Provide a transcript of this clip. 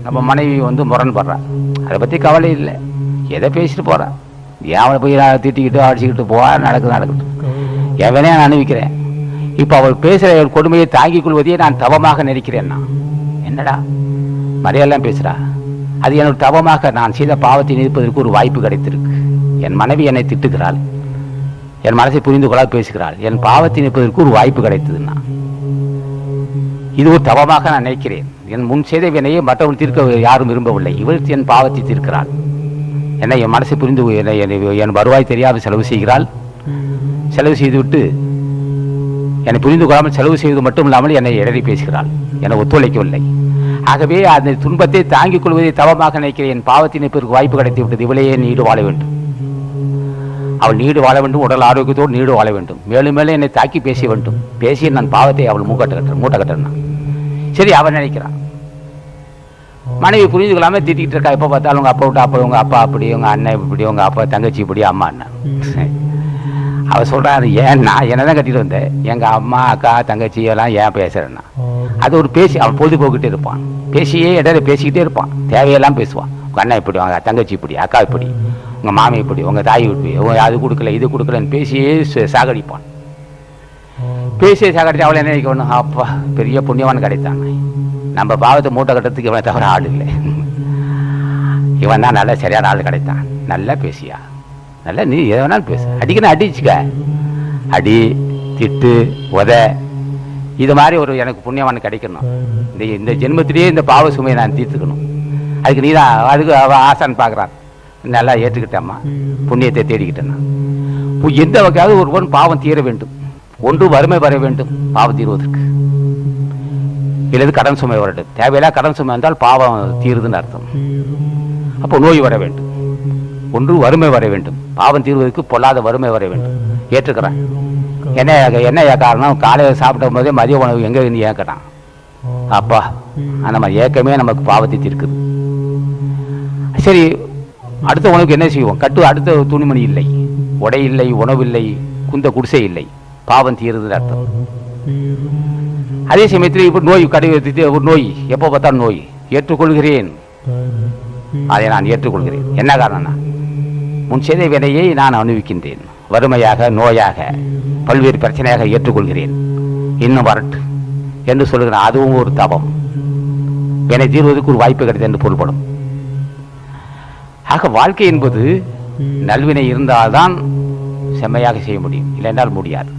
நம்ம மனைவி வந்து முரண்படுறா, அதை பற்றி கவலை இல்லை, எதை பேசிட்டு போகிறா, ஏன் அவளை போய் திட்டிக்கிட்டு அடிச்சுக்கிட்டு போவா, நடக்கட்டும், எவனே நான் அனுபவிக்கிறேன். இப்போ அவள் பேசுகிற கொடுமையை தாங்கிக் கொள்வதையே நான் தவமாக நினைக்கிறேன்னா. என்னடா மறையெல்லாம் பேசுகிறா, அது என்னோட தவமாக நான் செய்த பாவத்தை நிற்பதற்கு ஒரு வாய்ப்பு கிடைத்திருக்கு. என் மனைவி என்னை திட்டுகிறாள், என் மனசை புரிந்து கொள்ள பேசுகிறாள், என் பாவத்தை நிற்பதற்கு ஒரு வாய்ப்பு கிடைத்ததுன்னா இது ஒரு தவமாக நான் நினைக்கிறேன். என் முன் செய்த வினையை மற்றவர்கள் தீர்க்க யாரும் விரும்பவில்லை, இவள் என் பாவத்தை தீர்க்கிறாள். என்னை என் மனசை புரிந்து என் வருவாய் தெரியாமல் செலவு செய்கிறாள். செலவு செய்துவிட்டு என்னை புரிந்து கொள்ளாமல் செலவு செய்வது மட்டும் இல்லாமல் என்னை இடறி பேசுகிறாள், என்னை ஒத்துழைக்கவில்லை. ஆகவே அந்த துன்பத்தை தாங்கிக் கொள்வதை தவமாக நினைக்கிறேன். என் பாவத்தை நிற்பதற்கு வாய்ப்பு கிடைத்து விட்டது, இவளையே நீடு வாழ வேண்டும், அவள் நீடு வாழ வேண்டும், உடல் ஆரோக்கியத்தோடு நீடு வாழ வேண்டும். மேலும் மேலும் என்னை தாக்கி பேச வேண்டும், பேசி நான் பாவத்தை அவள் மூட்டை கட்டுறேன். சரி, அவன் நினைக்கிறான். மனைவி புரிஞ்சு கொள்ளாமல் திட்டிகிட்டு இருக்கா, எப்போ பார்த்தாலும் உங்கள் அப்பா விட்டு அப்போ உங்கள் அப்பா அப்படி, உங்கள் அண்ணன் இப்படி, உங்கள் அப்பா தங்கச்சி இப்படி, அம்மா அண்ணன். அவள் சொல்கிறான், ஏன் நான் என்ன தான் கட்டிட்டு வந்தேன், எங்கள் அம்மா அக்கா தங்கச்சி எல்லாம் ஏன் பேசுகிறேன்னா. அது ஒரு பேசி அவன் பொழுதுபோக்கிட்டே இருப்பான், பேசியே இடையில பேசிக்கிட்டே இருப்பான், தேவையெல்லாம் பேசுவான். உங்கள் அண்ணன் இப்படி, உங்கள் தங்கச்சி இப்படி, அக்கா இப்படி, உங்கள் மாமி இப்படி, உங்கள் தாய் இப்படி, அது கொடுக்கல இது கொடுக்கலன்னு பேசியே சாகடிப்பான். பேசியே சாகடிச்சு அவளை என்ன நினைக்கணும், அப்பா பெரிய புண்ணியவான் கிடைத்தான், நம்ம பாவத்தை மூட்டை கட்டுறதுக்கு இவனை தவிர ஆள் இல்லை, இவன் தான் நல்ல சரியான ஆள் கிடைத்தான். நல்லா பேசியா, நல்லா நீ எதை வேணாலும் பேசு, அடிக்கணும் அடிச்சுக்க, அடி திட்டு உத, இது மாதிரி ஒரு எனக்கு புண்ணியவான் கிடைக்கணும். இந்த ஜென்மத்திலேயே இந்த பாவ சுமையை நான் தீர்த்துக்கணும். அதுக்கு நீ தான், அதுக்கு அவன் ஆசான் பார்க்குறான். நல்லா ஏற்றுக்கிட்டேம்மா, புண்ணியத்தை தேடிக்கிட்டேன்னா. எந்த வகையாவது ஒருவன் பாவம் தீர வேண்டும். ஒன்று வறுமை வர வேண்டும் பாவம் தீர்வதற்கு, இல்லது கடன் சுமை வரட்டும். தேவையில்லா கடன் சுமை வந்தால் பாவம் தீருதுன்னு அர்த்தம். அப்போ நோய் வர வேண்டும். ஒன்று வறுமை வர வேண்டும், பாவம் தீர்வதற்கு பொல்லாத வறுமை வர வேண்டும். ஏற்றுக்கிறேன். என்ன காரணம், காலையில் சாப்பிடும் போதே மதிய உணவு எங்கே இருந்து ஏற்கட்டான். அப்பா நம்ம ஏக்கமே நமக்கு பாவத்தை தீர்க்குது. சரி, அடுத்த உணவுக்கு என்ன செய்வோம், அடுத்த துணிமணி இல்லை, உடை இல்லை, உணவு இல்லை, குந்த குடிசை இல்லை, பாவம் தீருதுன்னு அர்த்தம். அதே சமயத்தில் இப்போ நோய் ஒரு நோய், எப்போ பார்த்தாலும் நோய். ஏற்றுக்கொள்கிறேன், அதை நான் ஏற்றுக்கொள்கிறேன். என்ன காரணம்னா, முன் செய்த வினையை நான் அனுபவிக்கின்றேன். வறுமையாக, நோயாக, பல்வேறு பிரச்சனையாக ஏற்றுக்கொள்கிறேன். இன்னும் வரட்டு என்று சொல்கிறேன். அதுவும் ஒரு தவம், வினை தீர்வதற்கு ஒரு வாய்ப்பு கிடைத்தது என்று பொருள்படும். ஆக வாழ்க்கை என்பது நல்வினை இருந்தால்தான் செம்மையாக செய்ய முடியும், இல்லைன்றால் முடியாது.